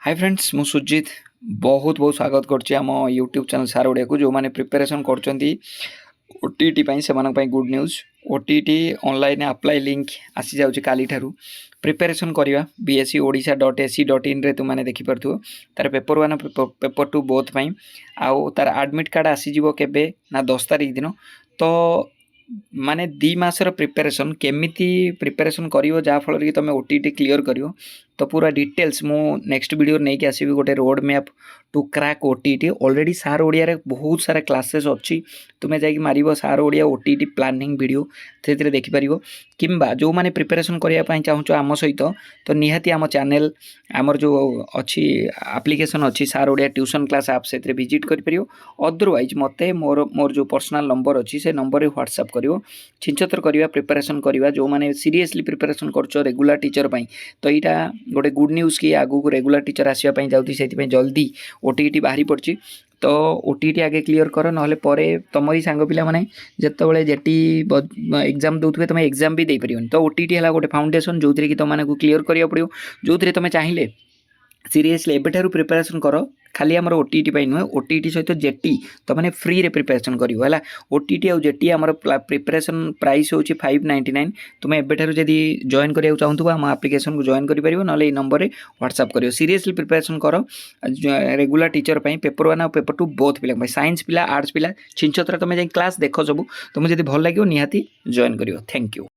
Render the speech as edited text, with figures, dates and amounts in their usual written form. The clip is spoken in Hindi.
हाय फ्रेंड्स मु सुजित बहुत बहुत स्वागत करछि आम यूट्यूब चैनल सार ओडिया को जो माने प्रिपरेशन करछंती ओटीटी पई से मानक पई good news. OTT online apply link आसी जाउछि काली ठारू प्रिपरेशन करिवा bscodia.ac.in रे तुम माने देखि परथु तार पेपर 1 पेपर 2 बोथ पई आउ तार एडमिट कार्ड आसी जीवो केबे ना 10 तारिख दिन तो माने 2 मासर प्रिपरेशन केमिति प्रिपरेशन करिवो जा फल कि तमे ओटीटी क्लियर करिवो तो पूरा डिटेल्स मु नेक्स्ट वीडियो नहीं कि आसीबी गोटे road map to crack OTT already सार ओडिया रे बहुत सारा क्लासेस अच्छी तुमे जाई मारिबो सार ओडिया ओटीटी प्लानिंग वीडियो से देखि परिबो किंबा जो माने प्रिपरेशन करिया पई चाहूचो आम सहित तो निहाती आम चैनल आमर जो अच्छी एप्लिकेशन अच्छी सार ओडिया ट्यूशन क्लास ऐप से विजिट करि परियो। अदरवाइज मते मोर मोर जो पर्सनल नंबर अच्छी से नंबर रे व्हाट्सएप करियो छिंचतर करिवा प्रिपरेशन करिवा जो माने सीरियसली प्रिपरेशन करचो रेगुलर टीचर पई तो इटा गोटे गुड न्यूज कि आगु रेगुलर टीचर आसवाई जाऊँगी से जल्दी ओटीटी बाहरी पड़ी तो ओटीटी आगे क्लियर कर ना परे तुमरी सांग पिला माने जितेबाला जेटी एग्जाम दौथे तुम एग्जाम भी दे पार तो ओटीटी है गोटे फाउंडेशन जो थी कि तुमको क्लियर करा पड़ो जो थी तुम चाहिए सीरियसली एबेठारु प्रिपरेशन कर खाली आमर ओटीटी पाई नुहे ओटीटी सहित जेटी तो मैंने फ्री रे प्रिपरेशन करिवो हला ओटीटी आ जेटी आमर प्रिपरेशन प्राइस होची 599 तुम एबेठारु जदी जॉइन करिया चाहंतु हम एप्लिकेशन को जॉइन करि परिबो नले ए नंबर रे व्हाट्सएप करियो सीरियसली प्रिपरेशन कर रेगुलर टीचर पाई पेपर 1 और पेपर 2 बोथ पिला साइंस पिला आर्ट्स पिला छिंचत्र तुम जाई क्लास देखो सब तुम जदी भल लागियो निहाती जॉइन करियो। Thank you.